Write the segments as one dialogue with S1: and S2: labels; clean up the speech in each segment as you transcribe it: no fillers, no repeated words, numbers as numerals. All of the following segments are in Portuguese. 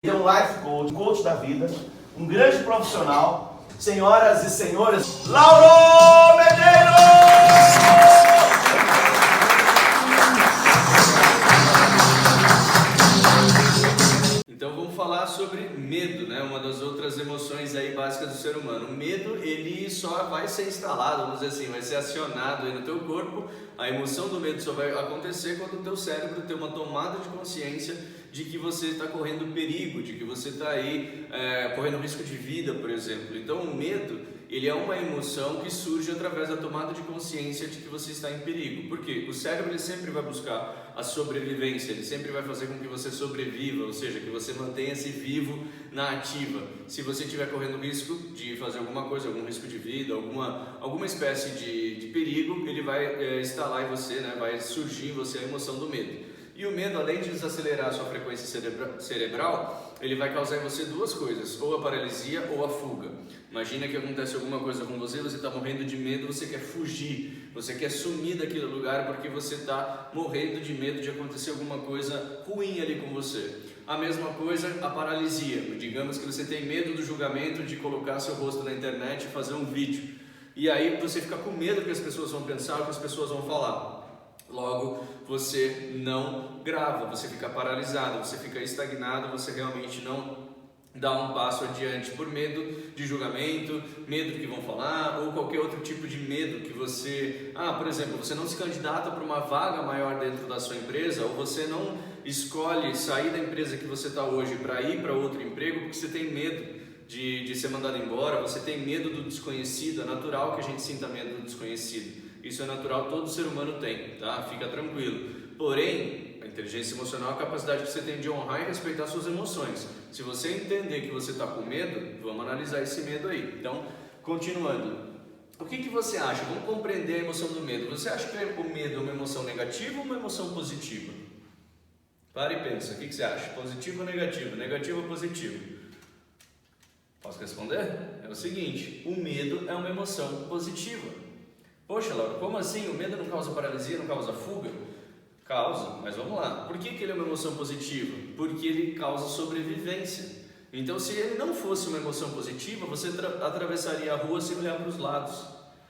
S1: Ele é um life coach, um coach da vida, um grande profissional. Senhoras e senhores, Lauro Medeiros!
S2: Então vamos falar sobre medo, né? Uma das outras emoções aí básicas do ser humano. O medo, ele só vai ser instalado, vamos dizer assim, vai ser acionado aí no teu corpo. A emoção do medo só vai acontecer quando o teu cérebro tem uma tomada de consciência de que você está correndo perigo, de que você está aí correndo risco de vida, por exemplo. Então o medo, ele é uma emoção que surge através da tomada de consciência de que você está em perigo. Por quê? O cérebro ele sempre vai buscar a sobrevivência, ele sempre vai fazer com que você sobreviva, ou seja, que você mantenha-se vivo na ativa. Se você estiver correndo risco de fazer alguma coisa, algum risco de vida, alguma espécie de perigo, ele vai instalar em você, né? Vai surgir em você a emoção do medo. E o medo, além de desacelerar a sua frequência cerebral, ele vai causar em você duas coisas, ou a paralisia ou a fuga. Imagina que acontece alguma coisa com você, você está morrendo de medo, você quer fugir, você quer sumir daquele lugar porque você está morrendo de medo de acontecer alguma coisa ruim ali com você. A mesma coisa, a paralisia. Digamos que você tem medo do julgamento de colocar seu rosto na internet e fazer um vídeo. E aí você fica com medo do que as pessoas vão pensar, o que as pessoas vão falar. Logo, você não grava, você fica paralisado, você fica estagnado, você realmente não dá um passo adiante por medo de julgamento, medo do que vão falar ou qualquer outro tipo de medo que você... por exemplo, você não se candidata para uma vaga maior dentro da sua empresa ou você não escolhe sair da empresa que você está hoje para ir para outro emprego porque você tem medo de ser mandado embora, você tem medo do desconhecido. É natural que a gente sinta medo do desconhecido. Isso é natural, todo ser humano tem, tá? Fica tranquilo. Porém, a inteligência emocional é a capacidade que você tem de honrar e respeitar suas emoções. Se você entender que você está com medo, vamos analisar esse medo aí. Então, continuando. O que você acha? Vamos compreender a emoção do medo. Você acha que o medo é uma emoção negativa ou uma emoção positiva? Para e pensa. O que você acha? Positivo ou negativo? Negativo ou positivo? Posso responder? É o seguinte, o medo é uma emoção positiva. Poxa, Laura, como assim? O medo não causa paralisia, não causa fuga? Causa, mas vamos lá. Por que ele é uma emoção positiva? Porque ele causa sobrevivência. Então, se ele não fosse uma emoção positiva, você atravessaria a rua sem olhar para os lados.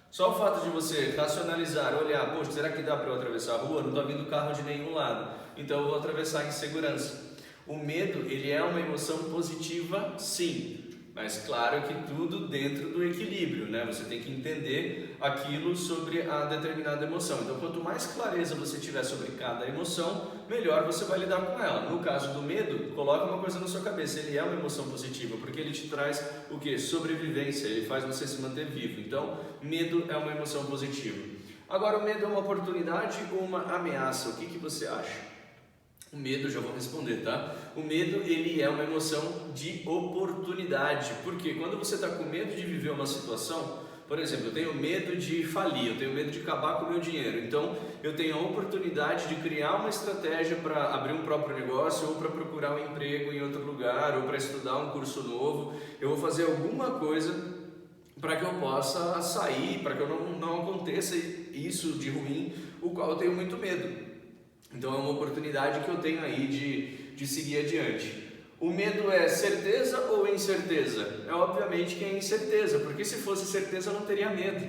S2: Só o fato de você racionalizar, olhar, poxa, será que dá para eu atravessar a rua? Não está vindo carro de nenhum lado, então eu vou atravessar em segurança. O medo, ele é uma emoção positiva, sim. Mas claro que tudo dentro do equilíbrio, né? Você tem que entender aquilo sobre a determinada emoção. Então, quanto mais clareza você tiver sobre cada emoção, melhor você vai lidar com ela. No caso do medo, coloca uma coisa na sua cabeça, ele é uma emoção positiva, porque ele te traz o quê? Sobrevivência, ele faz você se manter vivo. Então, medo é uma emoção positiva. Agora, o medo é uma oportunidade ou uma ameaça? O que você acha? O medo, já vou responder, tá? O medo, ele é uma emoção de oportunidade, porque quando você está com medo de viver uma situação, por exemplo, eu tenho medo de falir, eu tenho medo de acabar com o meu dinheiro, então eu tenho a oportunidade de criar uma estratégia para abrir um próprio negócio ou para procurar um emprego em outro lugar ou para estudar um curso novo. Eu vou fazer alguma coisa para que eu possa sair, para que não aconteça isso de ruim, o qual eu tenho muito medo. Então é uma oportunidade que eu tenho aí de seguir adiante. O medo é certeza ou incerteza? É obviamente que é incerteza, porque se fosse certeza eu não teria medo.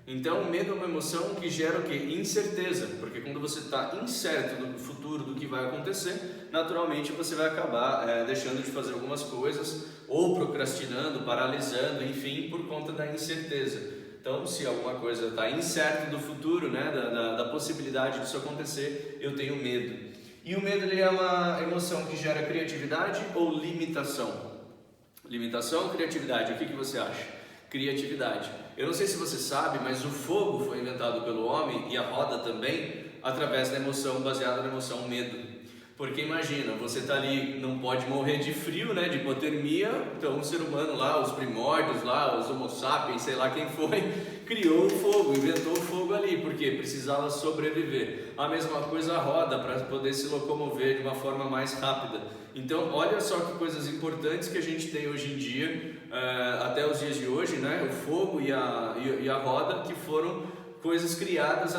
S2: Então o medo é uma emoção que gera o quê? Incerteza, porque quando você está incerto do futuro, do que vai acontecer, naturalmente você vai acabar deixando de fazer algumas coisas, ou procrastinando, paralisando, enfim, por conta da incerteza. Então, se alguma coisa está incerto do futuro, né, da possibilidade disso acontecer, eu tenho medo. E o medo, ele é uma emoção que gera criatividade ou limitação? Limitação ou criatividade? O que você acha? Criatividade. Eu não sei se você sabe, mas o fogo foi inventado pelo homem e a roda também, através da emoção, baseada na emoção medo. Porque imagina, você está ali, não pode morrer de frio, né, de hipotermia, então o ser humano lá, os primórdios lá, os homo sapiens, sei lá quem foi, criou o fogo, inventou o fogo ali, porque precisava sobreviver. A mesma coisa a roda, para poder se locomover de uma forma mais rápida. Então, olha só que coisas importantes que a gente tem hoje em dia, até os dias de hoje, né, o fogo e a roda, que foram coisas criadas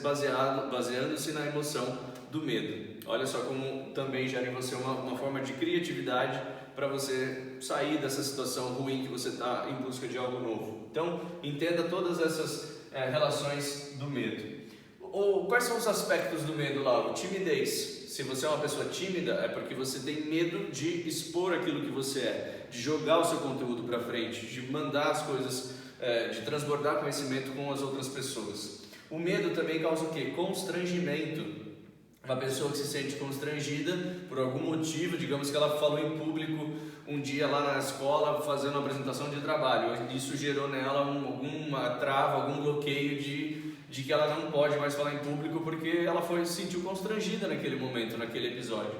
S2: baseando-se na emoção do medo. Olha só como também gera em você uma forma de criatividade para você sair dessa situação ruim que você está em busca de algo novo. Então, entenda todas essas relações do medo. Quais são os aspectos do medo, Lauro? Timidez. Se você é uma pessoa tímida, é porque você tem medo de expor aquilo que você é, de jogar o seu conteúdo para frente, de mandar as coisas, de transbordar conhecimento com as outras pessoas. O medo também causa o quê? Constrangimento. Uma pessoa que se sente constrangida por algum motivo, digamos que ela falou em público um dia lá na escola fazendo uma apresentação de trabalho, isso gerou nela alguma trava, algum bloqueio de que ela não pode mais falar em público porque ela se sentiu constrangida naquele momento, naquele episódio.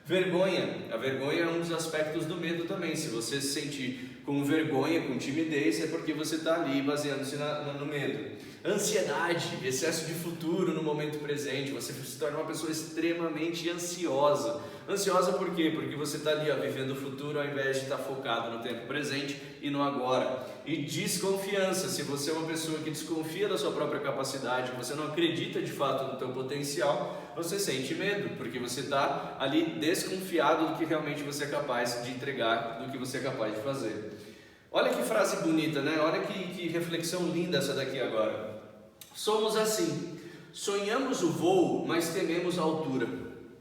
S2: Vergonha. A vergonha é um dos aspectos do medo também. Se você se sentir com vergonha, com timidez, é porque você está ali baseando-se no medo. Ansiedade, excesso de futuro no momento presente. Você se torna uma pessoa extremamente ansiosa. Ansiosa por quê? Porque você está ali vivendo o futuro ao invés de estar focado no tempo presente e no agora. E desconfiança. Se você é uma pessoa que desconfia da sua própria capacidade, você não acredita de fato no teu potencial, você sente medo, porque você está ali desconfiado do que realmente você é capaz de entregar, do que você é capaz de fazer. Olha que frase bonita, né? Olha que reflexão linda essa daqui agora. Somos assim, sonhamos o voo, mas tememos a altura.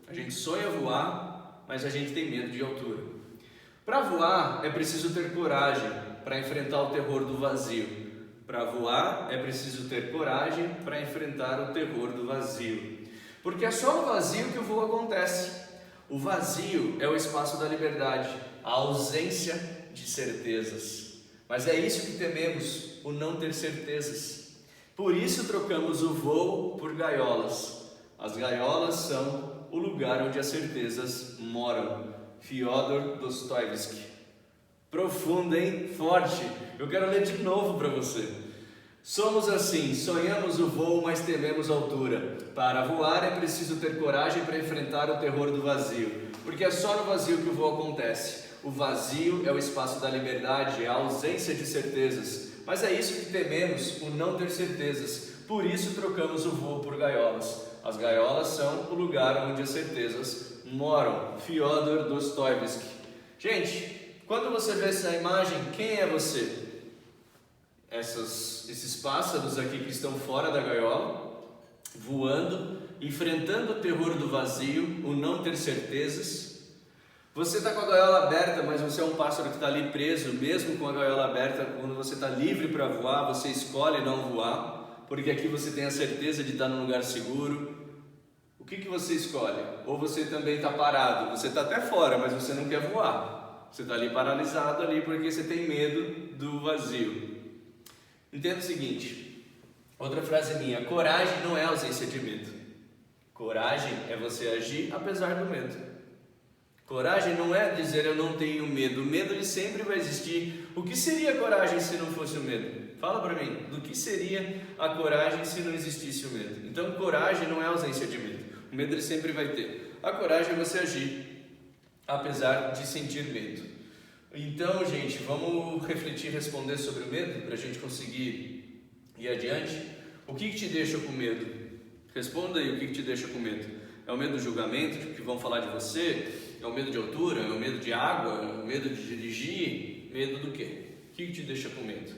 S2: A gente sonha voar, mas a gente tem medo de altura. Para voar é preciso ter coragem para enfrentar o terror do vazio. Para voar é preciso ter coragem para enfrentar o terror do vazio. Porque é só no vazio que o voo acontece. O vazio é o espaço da liberdade, a ausência de certezas. Mas é isso que tememos, o não ter certezas. Por isso trocamos o voo por gaiolas. As gaiolas são o lugar onde as certezas moram. Fyodor Dostoiévski. Profundo, hein? Forte. Eu quero ler de novo para você. Somos assim, sonhamos o voo, mas tememos a altura. Para voar é preciso ter coragem para enfrentar o terror do vazio. Porque é só no vazio que o voo acontece. O vazio é o espaço da liberdade, é a ausência de certezas. Mas é isso que tememos, o não ter certezas. Por isso trocamos o voo por gaiolas. As gaiolas são o lugar onde as certezas moram. Fyodor Dostoiévski. Gente, quando você vê essa imagem, quem é você? Esses pássaros aqui que estão fora da gaiola, voando, enfrentando o terror do vazio, o não ter certezas. Você está com a gaiola aberta, mas você é um pássaro que está ali preso, mesmo com a gaiola aberta. Quando você está livre para voar, você escolhe não voar, porque aqui você tem a certeza de estar num lugar seguro. O que você escolhe? Ou você também está parado, você está até fora, mas você não quer voar. Você está ali paralisado ali porque você tem medo do vazio. Entenda o seguinte, outra frase minha: coragem não é ausência de medo. Coragem é você agir apesar do medo. Coragem não é dizer eu não tenho medo. O medo ele sempre vai existir. O que seria coragem se não fosse o medo? Fala para mim, do que seria a coragem se não existisse o medo? Então coragem não é ausência de medo. O medo ele sempre vai ter. A coragem é você agir apesar de sentir medo. Então, gente, vamos refletir e responder sobre o medo para a gente conseguir ir adiante. O que te deixa com medo? Responda aí o que te deixa com medo. É o medo do julgamento, de que vão falar de você? É o medo de altura? É o medo de água? É o medo de dirigir? Medo do quê? O que te deixa com medo?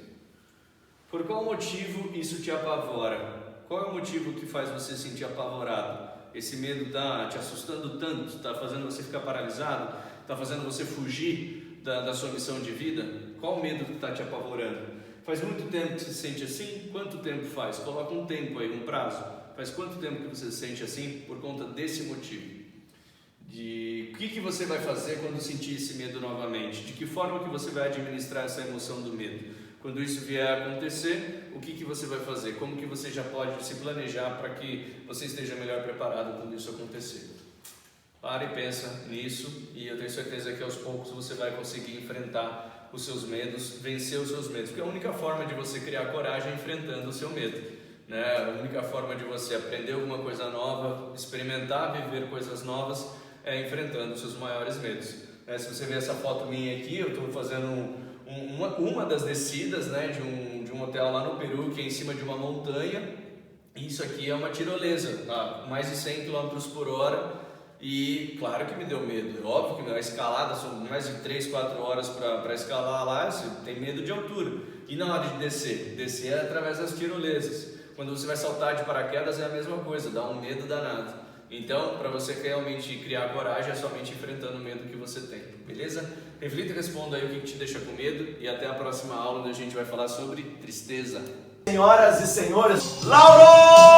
S2: Por qual motivo isso te apavora? Qual é o motivo que faz você sentir apavorado? Esse medo está te assustando tanto? Está fazendo você ficar paralisado? Está fazendo você fugir da sua missão de vida? Qual medo que está te apavorando? Faz muito tempo que você se sente assim? Quanto tempo faz? Coloca um tempo aí, um prazo. Faz quanto tempo que você se sente assim por conta desse motivo? O que você vai fazer quando sentir esse medo novamente? De que forma que você vai administrar essa emoção do medo? Quando isso vier a acontecer, o que você vai fazer? Como que você já pode se planejar para que você esteja melhor preparado quando isso acontecer? Para e pensa nisso e eu tenho certeza que aos poucos você vai conseguir enfrentar os seus medos, vencer os seus medos, porque a única forma de você criar coragem é enfrentando o seu medo, né? A única forma de você aprender alguma coisa nova, experimentar, viver coisas novas, é enfrentando os seus maiores medos. Se você ver essa foto minha aqui, eu estou fazendo uma das descidas, né, de um hotel lá no Peru, que é em cima de uma montanha. Isso aqui é uma tirolesa, a mais de 100 km por hora. E claro que me deu medo, é óbvio que a escalada são mais de 3, 4 horas para escalar lá, você tem medo de altura. E na hora de descer? Descer é através das tirolesas. Quando você vai saltar de paraquedas é a mesma coisa, dá um medo danado. Então, para você realmente criar coragem, é somente enfrentando o medo que você tem, beleza? Reflita e responda aí o que te deixa com medo e até a próxima aula onde a gente vai falar sobre tristeza.
S1: Senhoras e senhores, Lauro